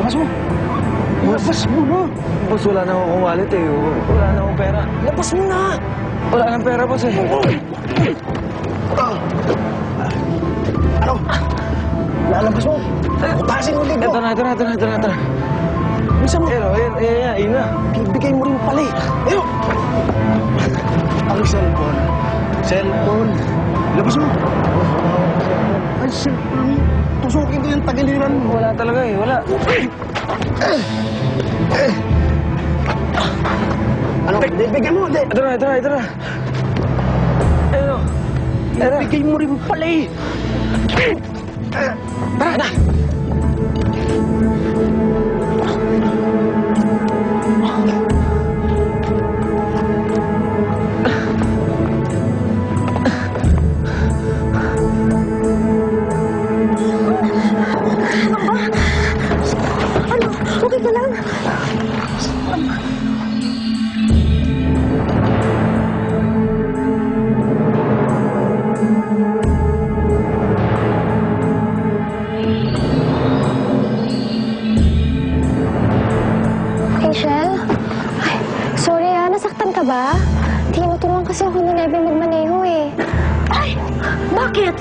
Labas mo! Labas mo na! Boss, wala na akong wallet eh. Wala na akong pera. Labas mo na! Wala nang pera, boss eh. Ano? Lalabas mo! Utasin mo dito! Ito na. Bisa mo! Ayun na. Bibigay mo rin pala eh! Ayun! Ang cellphone. Cellphone. Labas mo! Ay, cellphone. Tusukin ko yung tagiliran mo. Wala talaga eh, wala. Ano? Bibigyan mo! Ito na. Ayun. Bibigay mo rin pala eh! Tara na! Ano? Okay ka lang? Rachel? Ay, sorry nasaktan ka ba? Tinutulungan kasi ako ni Levin magmaneho eh. Ay! Bakit?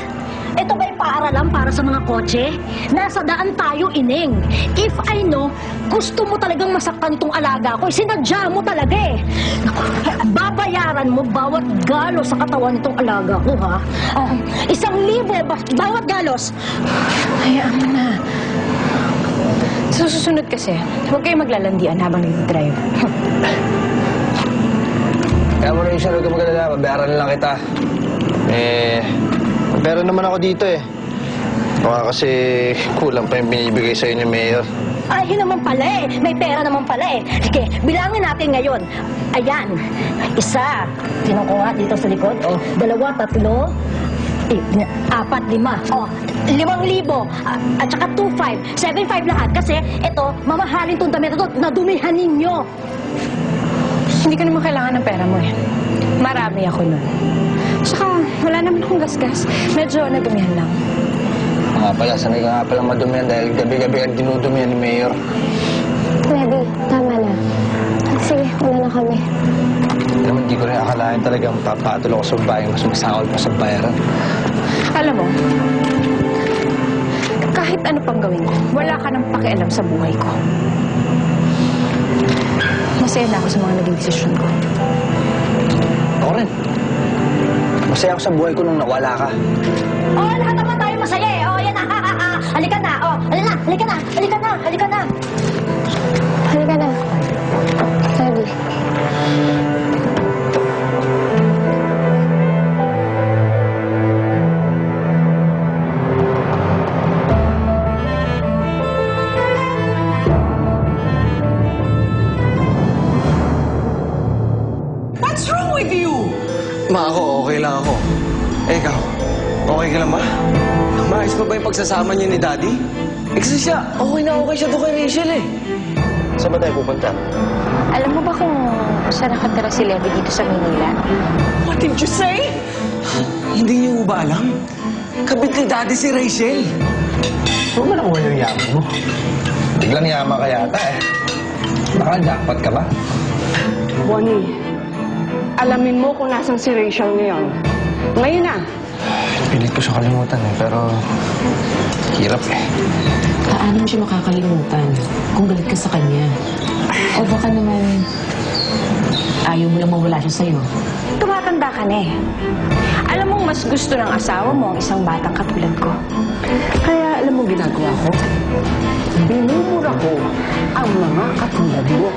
Ito ba'y paaralan para sa mga kotse? Nasa daan tayo, Ining. If I know, gusto mo talagang masaktan itong alaga ko, sinadya mo talaga eh. Naku, babayaran mo bawat galos sa katawan nitong alaga ko, ha? 1,000 bawat galos. Hayaan mo na. Sa susunod kasi, huwag kayo maglalandian habang nag-drive. Kaya mo rin siya, huwag ka magalala. Babayaran na lang kita. Pero naman ako dito eh. Baka kasi kulang pa yung binibigay sa'yo ni Mayor. Ay, yun naman pala eh. May pera naman pala eh. Sige, bilangin natin ngayon. Ayan. 1. Tinong ko nga dito sa likod. 2, 3, 4, 5. 5,000. At saka 2,500. 7,500 lahat. Kasi ito, mamahalin tong damit ito. Nadumihan ninyo. Hindi ko naman kailangan ng pera mo eh. Marami ako nun. Saka, wala naman akong gasgas. Medyo nadumihan lang. Nga pala, sanay ka nga pala madumihan dahil gabi-gabi ang dinudumihan ni Mayor. Levy, tama na. Sige, wala na kami. Alam mo, hindi ko rin akalain talagang papatol ako sa bahay mas masakol pa sa bayaran. Alam mo, kahit ano pang gawin ko, wala ka nang pakialam sa buhay ko. Masaya na ako sa mga naging desisyon ko. Ako rin. Masaya ako sa buhay ko nung nawala ka. Lahat naman tayo masaya eh. Yan na. Halika na. Halika na. Halika na. Levy. What's wrong with you? Ma, ako, okay lang ako. Ikaw, okay ka lang ba? Maayos pa ba yung pagsasama niyo ni Daddy? Kasi siya, okay siya doon kay Rachel eh. Saan ba tayo pupunta? Alam mo ba kung saan nakatira si Levy dito sa Manila? What did you say? Hindi niyo ba alam? Kabit ni Daddy si Rachel. Huwag mo nakuha yung yaman mo. Biglang yaman ka yata eh. Baka jackpot ka ba? Bonnie, alamin mo kung nasan si Rachel ngayon. Ngayon na. Pilit ko siya kalimutan eh, pero hirap eh. Paano mo siya makakalimutan kung galit ka sa kanya? O baka naman ayaw mo lang mawala siya sa'yo? Tumatanda ka na eh. Alam mong mas gusto ng asawa mo ang isang batang katulad ko. Kaya alam mo ginagawa ko? Binumura ko ang mga katulad mo.